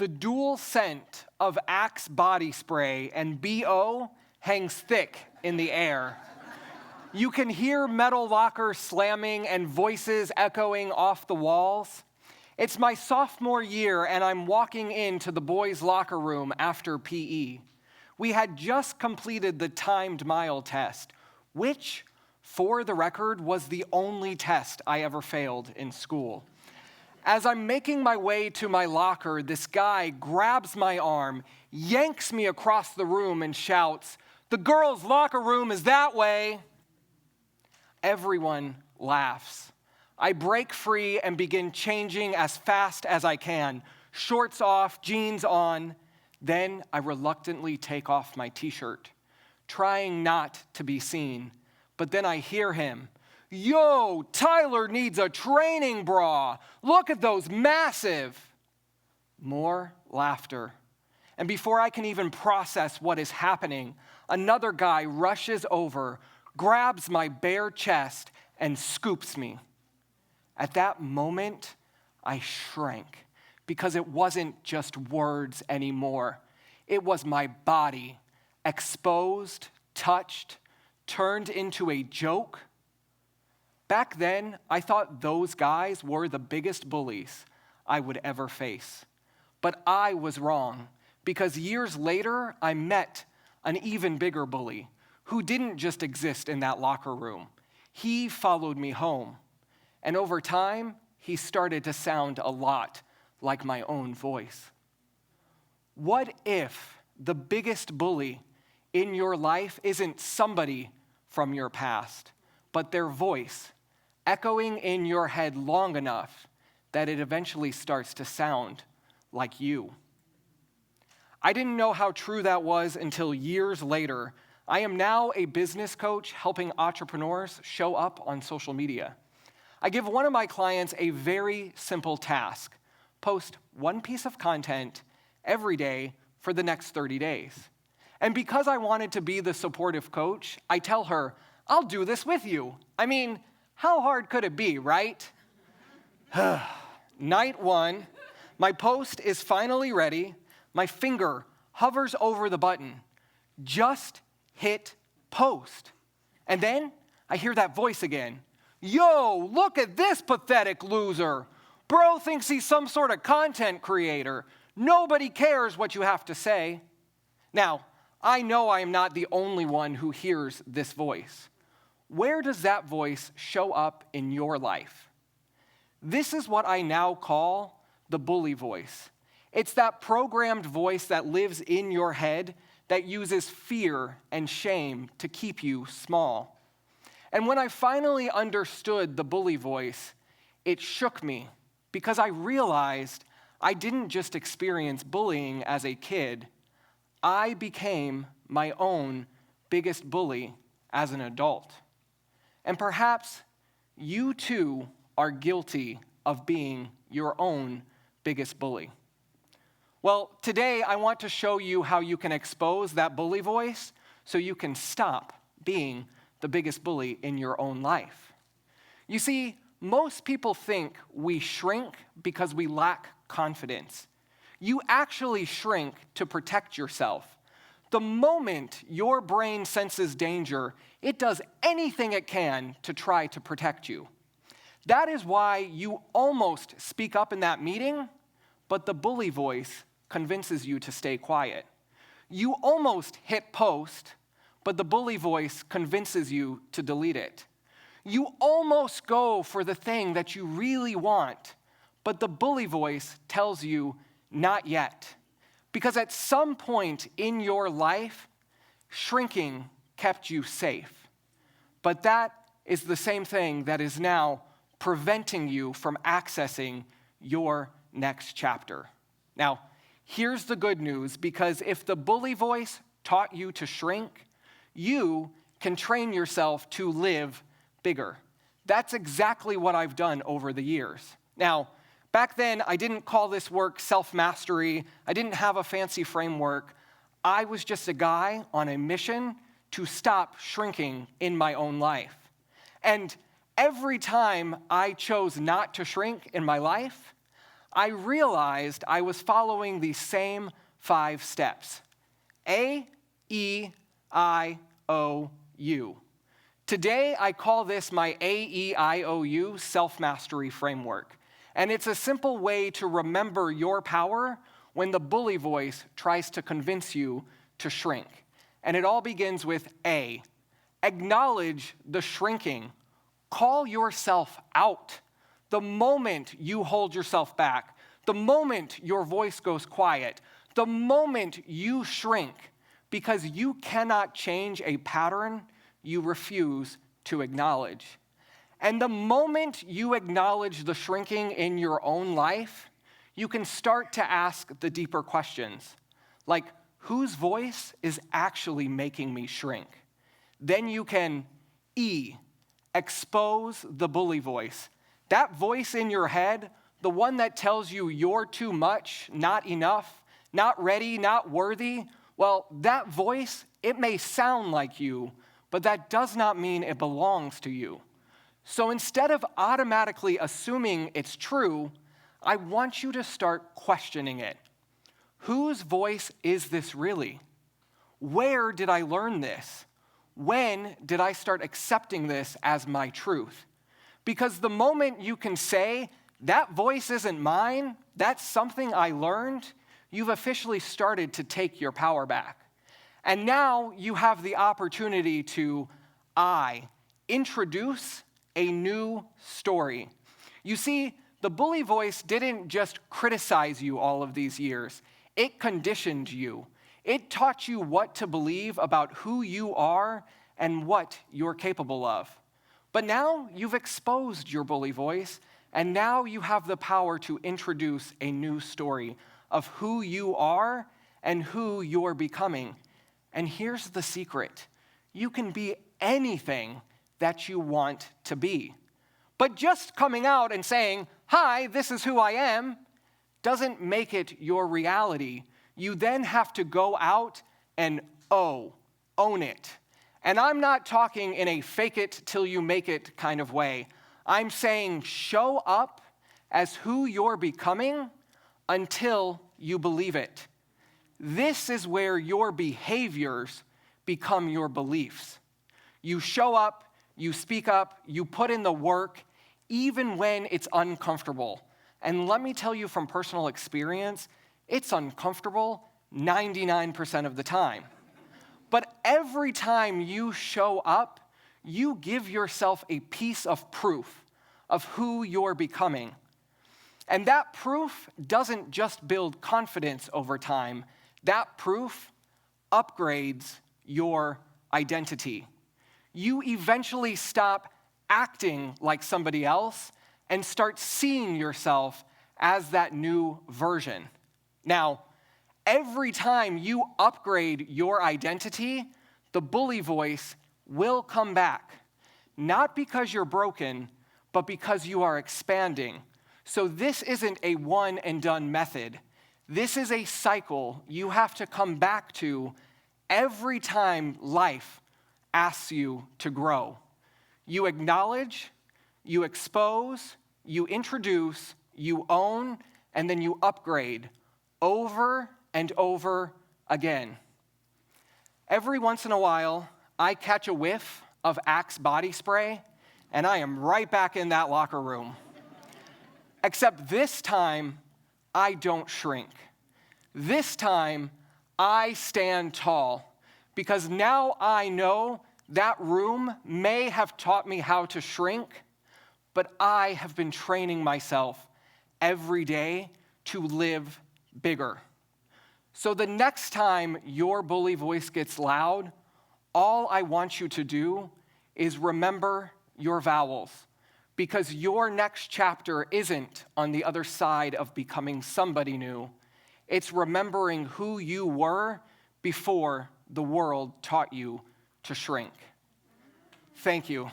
The dual scent of Axe body spray and BO hangs thick in the air. You can hear metal lockers slamming and voices echoing off the walls. It's my sophomore year, and I'm walking into the boys' locker room after PE. We had just completed the timed mile test, which, for the record, was the only test I ever failed in school. As I'm making my way to my locker, this guy grabs my arm, yanks me across the room, and shouts, "The girls' locker room is that way." Everyone laughs. I break free and begin changing as fast as I can, shorts off, jeans on. Then I reluctantly take off my t-shirt, trying not to be seen. But then I hear him, "Yo, Tyler needs a training bra. Look at those massive." More laughter. And before I can even process what is happening, another guy rushes over, grabs my bare chest, and scoops me. At that moment, I shrank because it wasn't just words anymore. It was my body, exposed, touched, turned into a joke. Back then, I thought those guys were the biggest bullies I would ever face. But I was wrong, because years later, I met an even bigger bully who didn't just exist in that locker room. He followed me home. And over time, he started to sound a lot like my own voice. What if the biggest bully in your life isn't somebody from your past, but their voice echoing in your head long enough that it eventually starts to sound like you? I didn't know how true that was until years later. I am now a business coach helping entrepreneurs show up on social media. I give one of my clients a very simple task: post one piece of content every day for the next 30 days. And because I wanted to be the supportive coach, I tell her, "I'll do this with you." I mean, how hard could it be, right? Night one, my post is finally ready. My finger hovers over the button. Just hit post. And then I hear that voice again. "Yo, look at this pathetic loser. Bro thinks he's some sort of content creator. Nobody cares what you have to say." Now, I know I am not the only one who hears this voice. Where does that voice show up in your life? This is what I now call the bully voice. It's that programmed voice that lives in your head that uses fear and shame to keep you small. And when I finally understood the bully voice, it shook me because I realized I didn't just experience bullying as a kid. I became my own biggest bully as an adult. And perhaps you too are guilty of being your own biggest bully. Well, today I want to show you how you can expose that bully voice so you can stop being the biggest bully in your own life. You see, most people think we shrink because we lack confidence. You actually shrink to protect yourself. The moment your brain senses danger, it does anything it can to try to protect you. That is why you almost speak up in that meeting, but the bully voice convinces you to stay quiet. You almost hit post, but the bully voice convinces you to delete it. You almost go for the thing that you really want, but the bully voice tells you not yet. Because at some point in your life, shrinking kept you safe. But that is the same thing that is now preventing you from accessing your next chapter. Now, here's the good news, because if the bully voice taught you to shrink, you can train yourself to live bigger. That's exactly what I've done over the years. Now, back then, I didn't call this work self-mastery. I didn't have a fancy framework. I was just a guy on a mission to stop shrinking in my own life. And every time I chose not to shrink in my life, I realized I was following the same 5 steps. A, E, I, O, U. Today, I call this my AEIOU self-mastery framework. And it's a simple way to remember your power when the bully voice tries to convince you to shrink. And it all begins with A. Acknowledge the shrinking. Call yourself out. The moment you hold yourself back, the moment your voice goes quiet, the moment you shrink, because you cannot change a pattern you refuse to acknowledge. And the moment you acknowledge the shrinking in your own life, you can start to ask the deeper questions, like, whose voice is actually making me shrink? Then you can E, expose the bully voice. That voice in your head, the one that tells you you're too much, not enough, not ready, not worthy, well, that voice, it may sound like you, but that does not mean it belongs to you. So instead of automatically assuming it's true, I want you to start questioning it. Whose voice is this really? Where did I learn this? When did I start accepting this as my truth? Because the moment you can say, that voice isn't mine, that's something I learned, you've officially started to take your power back. And now you have the opportunity to, introduce a new story. You see, the bully voice didn't just criticize you all of these years. It conditioned you. It taught you what to believe about who you are and what you're capable of. But now you've exposed your bully voice, and now you have the power to introduce a new story of who you are and who you're becoming. And here's the secret. You can be anything that you want to be. But just coming out and saying, hi, this is who I am, doesn't make it your reality. You then have to go out and own it. And I'm not talking in a fake it till you make it kind of way. I'm saying show up as who you're becoming until you believe it. This is where your behaviors become your beliefs. You show up, you speak up, you put in the work, even when it's uncomfortable. And let me tell you from personal experience, it's uncomfortable 99% of the time. But every time you show up, you give yourself a piece of proof of who you're becoming. And that proof doesn't just build confidence over time. That proof upgrades your identity. You eventually stop acting like somebody else and start seeing yourself as that new version. Now, every time you upgrade your identity, the bully voice will come back. Not because you're broken, but because you are expanding. So this isn't a one and done method. This is a cycle you have to come back to every time life asks you to grow. You acknowledge, you expose, you introduce, you own, and then you upgrade over and over again. Every once in a while, I catch a whiff of Axe body spray, and I am right back in that locker room. Except this time, I don't shrink. This time, I stand tall, because now I know that room may have taught me how to shrink, but I have been training myself every day to live bigger. So the next time your bully voice gets loud, all I want you to do is remember your vowels, because your next chapter isn't on the other side of becoming somebody new. It's remembering who you were before the world taught you to shrink. Thank you.